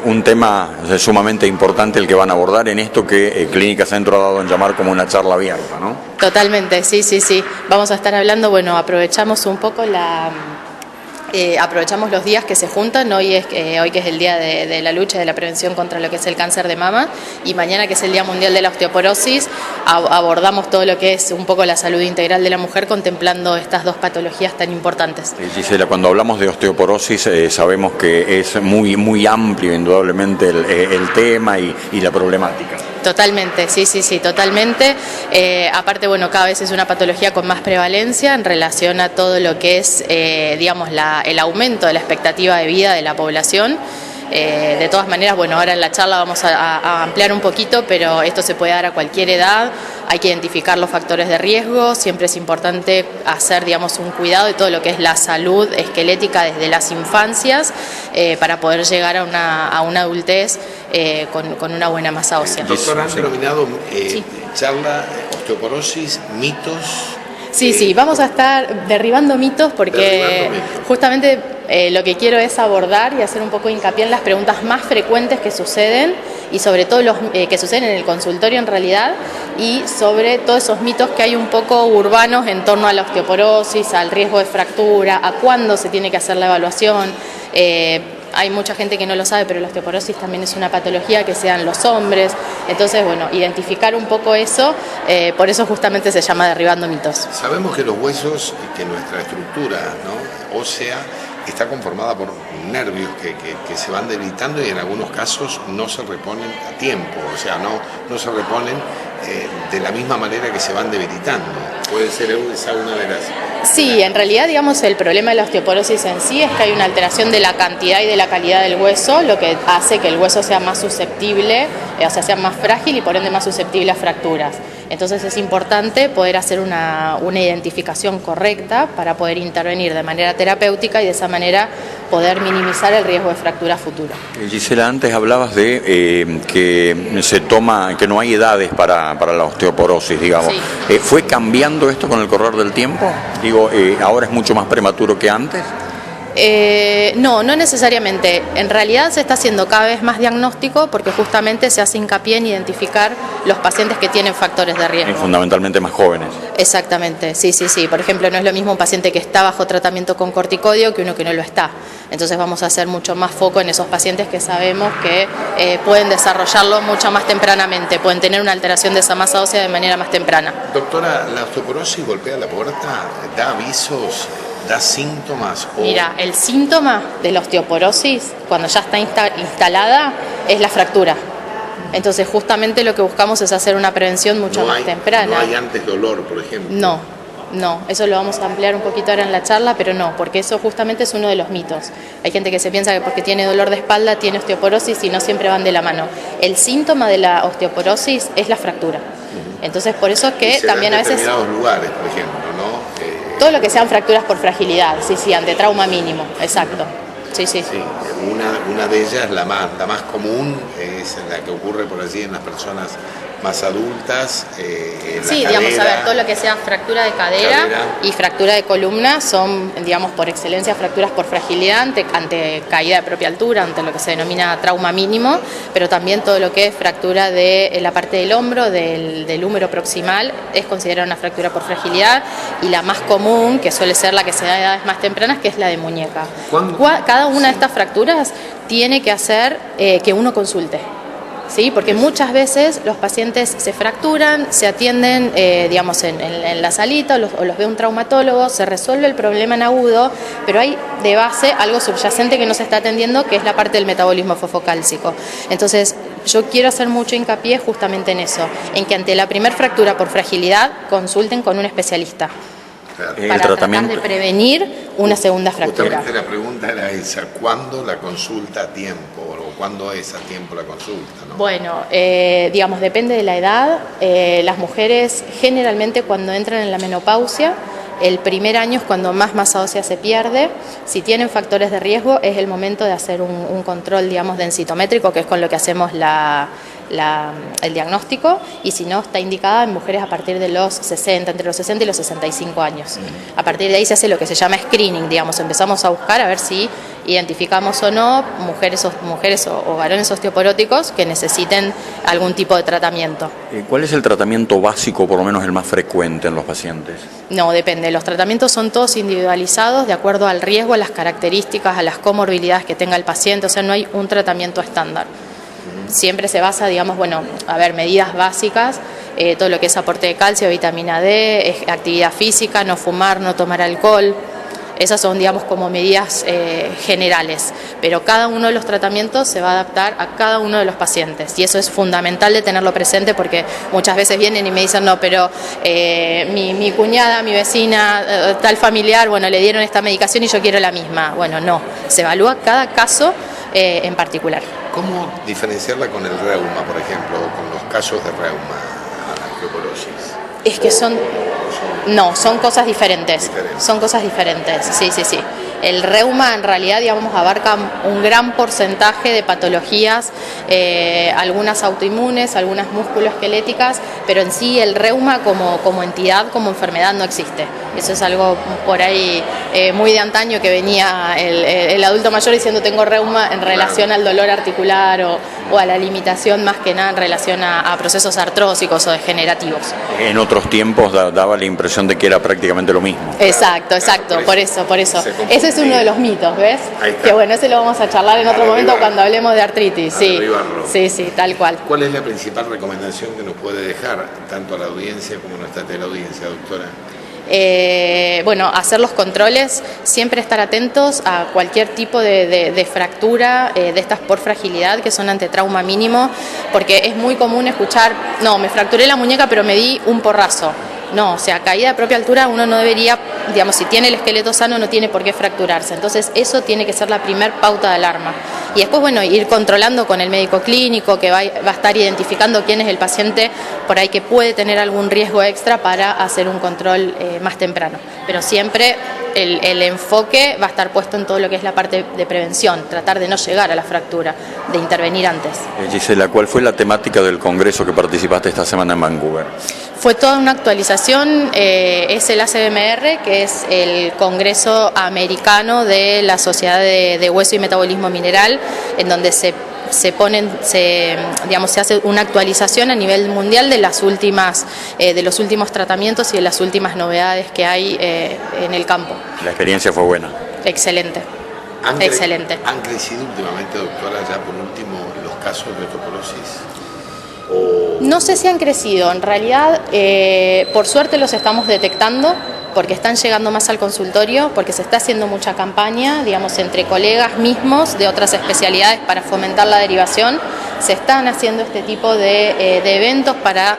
Un tema sumamente importante el que van a abordar en esto que Clínica Centro ha dado en llamar como una charla abierta, ¿no? Totalmente, sí. Vamos a estar hablando, bueno, aprovechamos un poco aprovechamos los días que se juntan, hoy que es el día de la lucha de la prevención contra lo que es el cáncer de mama, y mañana, que es el Día Mundial de la Osteoporosis, abordamos todo lo que es un poco la salud integral de la mujer, contemplando estas dos patologías tan importantes. Gisela, cuando hablamos de osteoporosis sabemos que es muy amplio indudablemente el tema y la problemática. Totalmente, sí, totalmente. Aparte, bueno, cada vez es una patología con más prevalencia en relación a todo lo que es, digamos, el aumento de la expectativa de vida de la población. De todas maneras, bueno, ahora en la charla vamos a ampliar un poquito, pero esto se puede dar a cualquier edad. Hay que identificar los factores de riesgo. Siempre es importante hacer, digamos, un cuidado de todo lo que es la salud esquelética desde las infancias para poder llegar a una adultez con una buena masa ósea. Doctora, han denominado charla osteoporosis, mitos. Sí, vamos a estar derribando mitos porque justamente lo que quiero es abordar y hacer un poco de hincapié en las preguntas más frecuentes que suceden y sobre todo los que suceden en el consultorio en realidad, y sobre todos esos mitos que hay un poco urbanos en torno a la osteoporosis, al riesgo de fractura, a cuándo se tiene que hacer la evaluación. Hay mucha gente que no lo sabe, pero la osteoporosis también es una patología que se da en los hombres. Entonces, bueno, identificar un poco eso, por eso justamente se llama derribando mitos. Sabemos que los huesos, que nuestra estructura, ¿no?, ósea, está conformada por nervios que se van debilitando y en algunos casos no se reponen a tiempo, o sea, no se reponen de la misma manera que se van debilitando. Puede ser esa una de las... Sí, en realidad, digamos, el problema de la osteoporosis en sí es que hay una alteración de la cantidad y de la calidad del hueso, lo que hace que el hueso sea más susceptible, o sea, sea más frágil y por ende más susceptible a fracturas. Entonces es importante poder hacer una identificación correcta para poder intervenir de manera terapéutica y de esa manera poder minimizar el riesgo de fractura futura. Gisela, antes hablabas de que no hay edades para la osteoporosis, digamos. Sí. ¿Fue cambiando esto con el correr del tiempo? Digo, ¿ahora es mucho más prematuro que antes? No necesariamente. En realidad se está haciendo cada vez más diagnóstico porque justamente se hace hincapié en identificar los pacientes que tienen factores de riesgo. Y fundamentalmente más jóvenes. Exactamente, sí. Por ejemplo, no es lo mismo un paciente que está bajo tratamiento con corticoide que uno que no lo está. Entonces vamos a hacer mucho más foco en esos pacientes que sabemos que pueden desarrollarlo mucho más tempranamente, pueden tener una alteración de esa masa ósea de manera más temprana. Doctora, ¿la osteoporosis golpea la puerta? ¿Da avisos? ¿Da síntomas? Mira, el síntoma de la osteoporosis, cuando ya está instalada, es la fractura. Entonces, justamente lo que buscamos es hacer una prevención mucho más temprana. ¿No hay antes dolor, por ejemplo? No, eso lo vamos a ampliar un poquito ahora en la charla, pero no, porque eso justamente es uno de los mitos. Hay gente que se piensa que porque tiene dolor de espalda tiene osteoporosis y no siempre van de la mano. El síntoma de la osteoporosis es la fractura. Entonces, por eso es que también a veces... En determinados lugares, por ejemplo, ¿no? Todo lo que sean fracturas por fragilidad, sí, ante trauma mínimo, exacto. Sí. Una de ellas, la más común, es la que ocurre por allí en las personas más adultas. Sí, digamos, a ver, todo lo que sea fractura de cadera y fractura de columna son, digamos, por excelencia fracturas por fragilidad ante caída de propia altura, ante lo que se denomina trauma mínimo, pero también todo lo que es fractura de la parte del hombro, del húmero proximal, es considerada una fractura por fragilidad, y la más común, que suele ser la que se da a edades más tempranas, que es la de muñeca. Cada una de estas fracturas tiene que hacer que uno consulte. ¿Sí? Porque muchas veces los pacientes se fracturan, se atienden digamos en la salita o los ve un traumatólogo, se resuelve el problema en agudo, pero hay de base algo subyacente que no se está atendiendo, que es la parte del metabolismo fosfocálcico. Entonces yo quiero hacer mucho hincapié justamente en eso, en que ante la primer fractura por fragilidad consulten con un especialista. Para tratar de prevenir una segunda fractura. Justamente la pregunta era esa, ¿cuándo la consulta a tiempo? ¿O cuándo es a tiempo la consulta? ¿No? Bueno, digamos, depende de la edad. Las mujeres generalmente cuando entran en la menopausia, el primer año es cuando más masa ósea se pierde. Si tienen factores de riesgo es el momento de hacer un control, digamos, densitométrico, que es con lo que hacemos la el diagnóstico, y si no, está indicada en mujeres a partir de los 60, entre los 60 y los 65 años. A partir de ahí se hace lo que se llama screening, digamos, empezamos a buscar a ver si identificamos o no mujeres o varones osteoporóticos que necesiten algún tipo de tratamiento. ¿Cuál es el tratamiento básico, por lo menos el más frecuente en los pacientes? No, depende. Los tratamientos son todos individualizados de acuerdo al riesgo, a las características, a las comorbilidades que tenga el paciente, o sea, no hay un tratamiento estándar. Siempre se basa, digamos, medidas básicas, todo lo que es aporte de calcio, vitamina D, actividad física, no fumar, no tomar alcohol. Esas son, digamos, como medidas generales, pero cada uno de los tratamientos se va a adaptar a cada uno de los pacientes, y eso es fundamental de tenerlo presente, porque muchas veces vienen y me dicen, no, pero mi cuñada, mi vecina, tal familiar, le dieron esta medicación y yo quiero la misma. Bueno, no, se evalúa cada caso en particular. ¿Cómo diferenciarla con el reuma, por ejemplo, o con los casos de reuma, la osteoporosis? Es que son cosas diferentes. Son cosas diferentes, sí. El reuma en realidad, digamos, abarca un gran porcentaje de patologías, algunas autoinmunes, algunas musculoesqueléticas, pero en sí el reuma como entidad, como enfermedad no existe. Eso es algo por ahí muy de antaño, que venía el adulto mayor diciendo tengo reuma en relación al dolor articular o a la limitación, más que nada en relación a procesos artrósicos o degenerativos. En otros tiempos daba la impresión de que era prácticamente lo mismo. Exacto, por eso. Ese es uno de los mitos, ¿ves? Que ese lo vamos a charlar en otro momento cuando hablemos de artritis. Sí, tal cual. ¿Cuál es la principal recomendación que nos puede dejar tanto a la audiencia como a nuestra teleaudiencia, doctora? Hacer los controles, siempre estar atentos a cualquier tipo de fractura de estas por fragilidad, que son ante trauma mínimo, porque es muy común escuchar, no, me fracturé la muñeca pero me di un porrazo. No, o sea, caída de propia altura, uno no debería, digamos, si tiene el esqueleto sano no tiene por qué fracturarse. Entonces eso tiene que ser la primer pauta de alarma. Y después, ir controlando con el médico clínico, que va a estar identificando quién es el paciente por ahí que puede tener algún riesgo extra para hacer un control más temprano. Pero siempre el enfoque va a estar puesto en todo lo que es la parte de prevención, tratar de no llegar a la fractura, de intervenir antes. Gisela, ¿cuál fue la temática del congreso que participaste esta semana en Vancouver? Fue toda una actualización, es el ACBMR, que es el Congreso Americano de la Sociedad de Hueso y Metabolismo Mineral, en donde se hace una actualización a nivel mundial de los últimos tratamientos y de las últimas novedades que hay en el campo. ¿La experiencia fue buena? Excelente. Excelente. ¿Han crecido últimamente, doctora, ya por último, los casos de osteoporosis? No sé si han crecido, en realidad por suerte los estamos detectando, porque están llegando más al consultorio, porque se está haciendo mucha campaña, digamos, entre colegas mismos de otras especialidades para fomentar la derivación. Se están haciendo este tipo de eventos para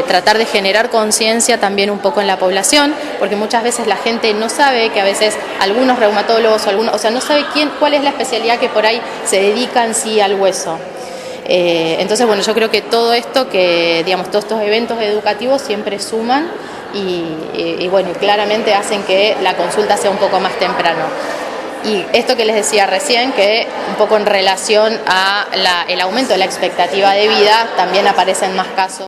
tratar de generar conciencia también un poco en la población, porque muchas veces la gente no sabe que a veces algunos reumatólogos, no sabe cuál es la especialidad que por ahí se dedica en sí al hueso. Entonces, yo creo que todo esto, todos estos eventos educativos siempre suman y claramente hacen que la consulta sea un poco más temprano. Y esto que les decía recién, que un poco en relación a el aumento de la expectativa de vida, también aparecen más casos.